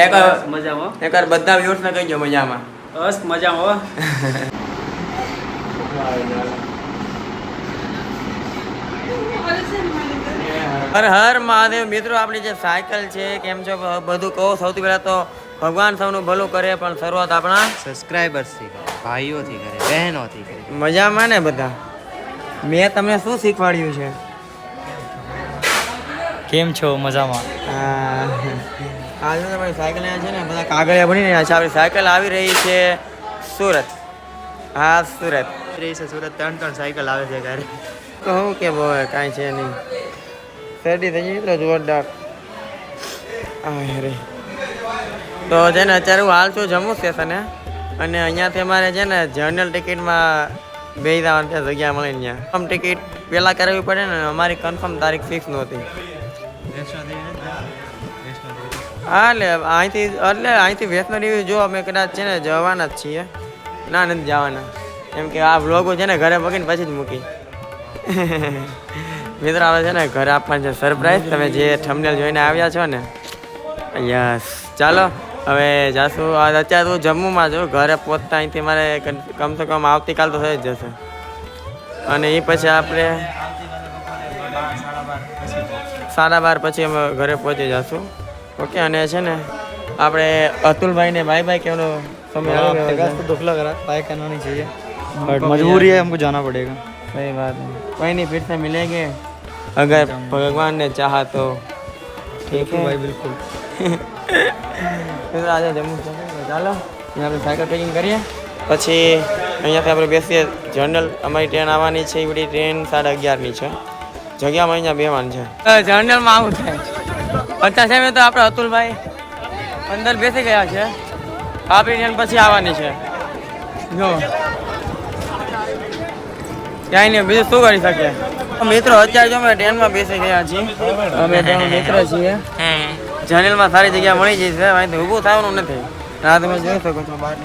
એકવાર બધા વ્યુઅર્સ ને કહીજો મજામાં. બસ મજામાં. હર હર મહાદેવ. મિત્રો આપણી જે સાયકલ છે કેમ છો બધું કહો. સૌથી પહેલા તો ભગવાન સૌનું ભલું કરે, પણ શરૂઆત આપણા સબસ્ક્રાઇબર્સથી કરે, ભાઈઓથી કરે, બહેનોથી કરે. મજામાં ને બધા? મેં તમને શું શીખવાડ્યું છે? કેમ છો? મજામાં. આજે તમારી સાયકલ છે ને બધા કાગળિયા બની રહ્યા છે. આપણી સાયકલ આવી રહી છે સુરત. હા સુરત રહી છે સુરત. 3 સાયકલ આવે છે ઘરે. કહું કે ભાઈ કાંઈ છે નહીં. શરદી થઈ ગઈ તો જોરદાર. અરે તો છે ને અત્યારે હું હાલ છું જમ્મુ સ્ટેશને, અને અહીંયાથી અમારે છે ને જનરલ ટિકિટમાં બેસી જવાની જગ્યા મળે ત્યાં. કન્ફર્મ ટિકિટ પહેલાં કરાવવી પડે ને, અમારી કન્ફર્મ તારીખ ફિક્સ નહોતી. હા અહીંથી વૈષ્ણો દેવી જો અમે કદાચ છે ને જવાના જ છીએ. ના નથી જવાના, કેમ કે આ વ્લોગો છે ને ઘરે પકડીને પછી જ મૂકી. મિત્રો આવે છે ને ઘરે આપવાનું છે સરપ્રાઈઝ. તમે જે થંબનેલ જોઈને આવ્યા છો ને, યસ. ચાલો હવે જાશું. અત્યારે હું જમ્મુમાં છું. ઘરે પહોંચતા અહીંથી મારે કમસે કમ આવતીકાલ તો થઈ જ જશે, અને એ પછી આપણે 12:30 પછી અમે ઘરે પહોંચી જશું. ओके અને છે ને આપણે અતુલભાઈને બાય બાय कहने समय आ गया है. दुख लग रहा है, बाय करना नहीं चाहिए, बट मजबूरी है, हमको जाना पड़ेगा. सही बात है. कोई नहीं, फिर से मिलेंगे अगर भगवान ने चाहा तो. ठीक है भाई, बिल्कुल. તો આજે જમ્મુ ચાલો અહીંયા આપણે સાયકલ પેકિંગ કરીએ, પછી અહીંયાથી આપણે બેસીએ. જનરલ અમારી ટ્રેન આવવાની છે, એ બધી ટ્રેન 11:30ની છે. જગ્યામાં અહીંયા બેવાનું છે. જનરલમાં આવું થાય. અત્યારે છે તો આપણે અતુલભાઈ અંદર બેસી ગયા છે. આપણી ટ્રેન પછી આવવાની છે. જો ક્યાંય નહીં, બીજું શું કરી શકીએ. મિત્રો અત્યારે જો અમે ટ્રેનમાં બેસી ગયા છીએ. અમે ત્રણ મિત્ર છીએ. જનરલમાં સારી જગ્યા મળી જઈ છે. અહીંથી ઊભું થવાનું નથી. આ તમે જોઈ શકો છો બહાર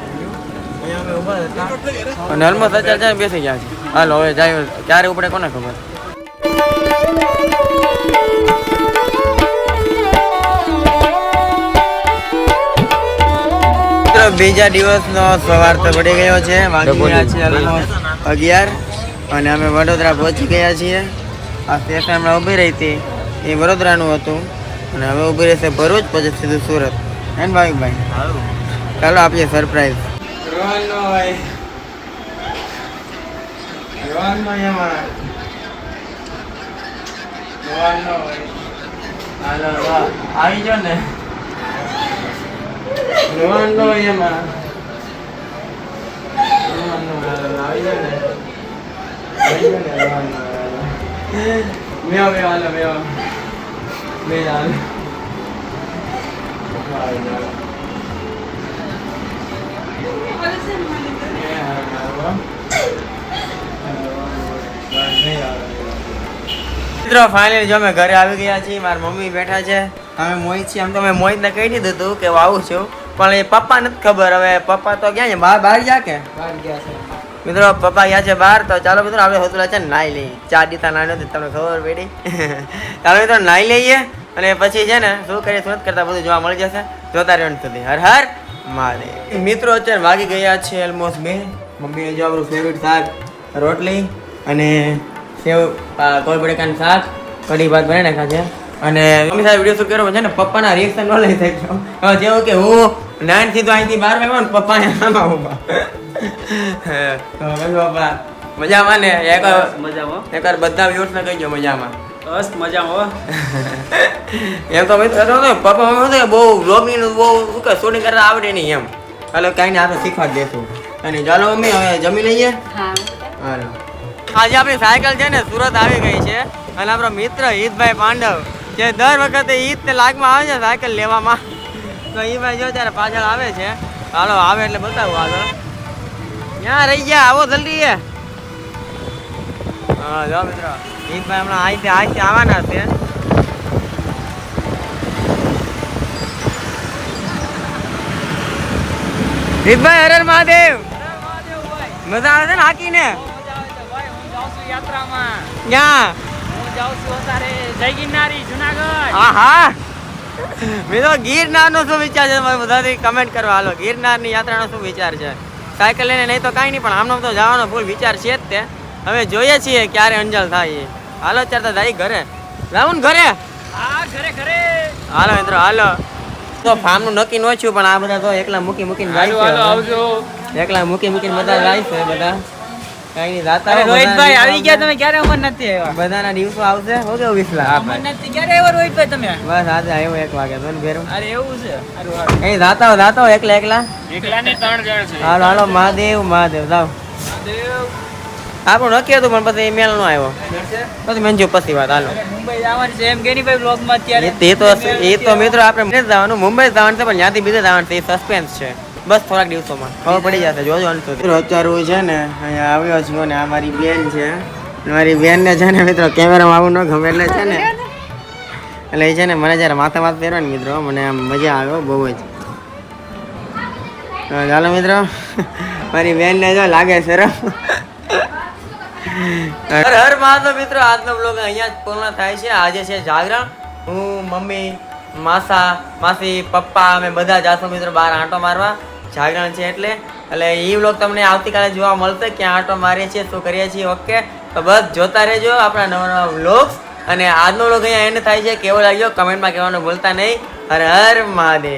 અહીંયા અમે ઊભા હતા, અને ઓલમોસ્ટ અત્યારે બેસી ગયા છે. હાલો હવે જાય, ક્યારે ઉપડે કોને ખબર. બીજા દિવસનો સવાર તો પડી ગયો છે. વાગી ગયા છે 11, અને અમે વડોદરા પહોંચી ગયા છીએ. આ સ્ટેશન હમણાં ઊભી રહી હતી એ વડોદરાનું હતું, અને હવે ઊભી રહેશે ભરૂચ, પછી સીધું સુરત. હે ને ભાઈ? ચાલો આપીએ સરપ્રાઈઝ. રોહનનો ભાઈ, રોહનનો એમાં રોહનનો ભાઈ. હાલો આવી જાઓ ને. રોહનનો એમાં આવી જાઓ ને. મેવા હાલો મેવા બે હાલ. મિત્રો ફાઇનલી જો અમે ઘરે આવી ગયા છીએ. મારા મમ્મી બેઠા છે. અમે મોહિત છીએ. આમ તો મેં મોહિતને કહી દીધું હતું કે હું આવું છું, પણ એ પપ્પા નથી ખબર. હવે પપ્પા તો ક્યાં છે? બહાર ગયા કે બહાર ગયા છે. મિત્રો પપ્પા ગયા છે બહાર. તો ચાલો મિત્રો આપણે હોતું છે નાઈ લઈએ. 4 દીતા નાઈ નથી, તમને ખબર પડી. ચાલો મિત્રો નાઈ લઈએ, અને પછી છે ને શું કરીએ સુરત કરતા બધું જોવા મળી જશે. જોતા રહેવાનું સુધી. હર હર મહાદેવ. મિત્રો અત્યારે વાગી ગયા છે ઓલમોસ્ટ 2. મમ્મીએ જો આપણું ફેવરેટ શાક રોટલી અને સેવ કોળ બટેકાનું શાક કઢી ભાત બનાવી નાખ્યા છે. અને મમ્મી સાથે વિડીયો શૂટ કર્યો છે ને, પપ્પાના રિએક્શન ન લઈ શક્યો. હવે જેવું કે હું 9 થી તો અહીંથી 12 આવ્યો ને, પપ્પા આમાં ઉભા. પપ્પા મજામાં ને? એકવાર બધા વ્યુઅર્સ ને કહીજો મજામાં. બસ મજામાં. એમ તો પપ્પા મમ્મી બહુ વ્લોગિંગ બહુ શૂટિંગ કરતા આવડે નહીં એમ. ચાલો કાંઈ નહીં, આપણે શીખવા દેશું. અને ચાલો મમ્મી હવે જમી લઈએ. હાલો આજે આપણી સાયકલ છે ને સુરત આવી ગઈ છે, અને આપણો મિત્ર હિતભાઈ પાંડવ જે દર વખતે ઈદને લાગમાં આવે છે સાયકલ લેવામાં, તો એ ભાઈ જો ત્યારે પાછળ આવે છે. હાલો આવે એટલે બતાવું આગળ. ક્યાં રહી ગયા? આવો જલ્દી. હા જો મિત્રો હિતભાઈ હમણાં અહીંથી આવવાના છે. હિતભાઈ હર હર મહાદેવ. મજા આવે છે ને હાકીને? યાત્રામાં ક્યાં? હું જાઉં છું અત્યારે જય ગિરનારી જુનાગઢ. હા હા મિત્રો ગિરનારનો શું વિચાર છે તમારે બધાથી કમેન્ટ કરવા હાલો. ગિરનારની યાત્રાનો શું વિચાર છે? સાયકલ લઈને નહીં તો કાંઈ નહીં, પણ આમનો તો જવાનો ફૂલ વિચાર છે જ તે. હવે જોઈએ છીએ ક્યારે અંજલ થાય એ. હાલો અત્યારે તો જાય ઘરે. જાવું ને ઘરે? હાલો મિત્રો હાલો. તો ફાર્મનું નક્કી ન છું, પણ આ બધા તો એકલા મૂકીને જાય છે. એકલા મૂકીને બધા જાય છે બધા. કઈ નહીં જાતા રહો. રોહિતભાઈ આવી ગયા તમે? ક્યારે અમરનાથ થી આવ્યા? બધાના દિવસો આવશે. હો કે વિસલા અમરનાથ થી ક્યારે આવ્યા રોહિતભાઈ તમે? બસ આજે આવ્યો 1 વાગે તો ભેરું. અરે એવું છે. કઈ જાતા હો એકલા એકલા ને 3 જણ છે. હાલો હાલો મહાદેવ જાવ. આપણું નક્કી હતું પણ પછી મેલ નો આવ્યો. પછી મંજુ પછી વાત હાલો. મુંબઈ જવાનું છે એમ કે નહીં ભાઈ વ્લોગ માં અત્યારે? એ તો મિત્રો આપણે જવાનું મુંબઈ જવાનું છે, પણ ત્યાંથી બીજે જવાનું છે. એ સસ્પેન્સ છે. બસ થોડાક દિવસોમાં ખબર પડી જશે. જોજો અંત સુધી. અત્યારે હું છે ને અહીંયા આવ્યો છું ને આ મારી બેન છે. મારી બેન ને છે ને મિત્રો કેમેરામાં આવું ન ગમે એટલે છે ને, એટલે એ છે ને મને જયારે માથે પહેરવા ને મિત્રો મને આમ મજા આવ્યો બહુ જ. ચાલો મિત્રો મારી બેન ને જો લાગે શરમ. હર મહાદેવ મિત્રો, આજનો બ્લોગ અહીંયા જ પૂર્ણ થાય છે. આજે છે જાગરણ. હું, મમ્મી, માસી, પપ્પા અમે બધા જાશું મિત્રો બહાર આંટો મારવા. જાગરણ છે એટલે એ બ્લોગ તમને આવતીકાલે જોવા મળશે, ક્યાં આંટો મારીએ છીએ, શું કરીએ છીએ. ઓકે, તો બસ જોતા રહેજો આપણા નવા બ્લોગ્સ. અને આજનો બ્લોગ અહીંયા એન્ડ થાય છે. કેવો લાગ્યો કમેન્ટમાં કહેવાનું ભૂલતા નહીં. હર હર મહાદેવ.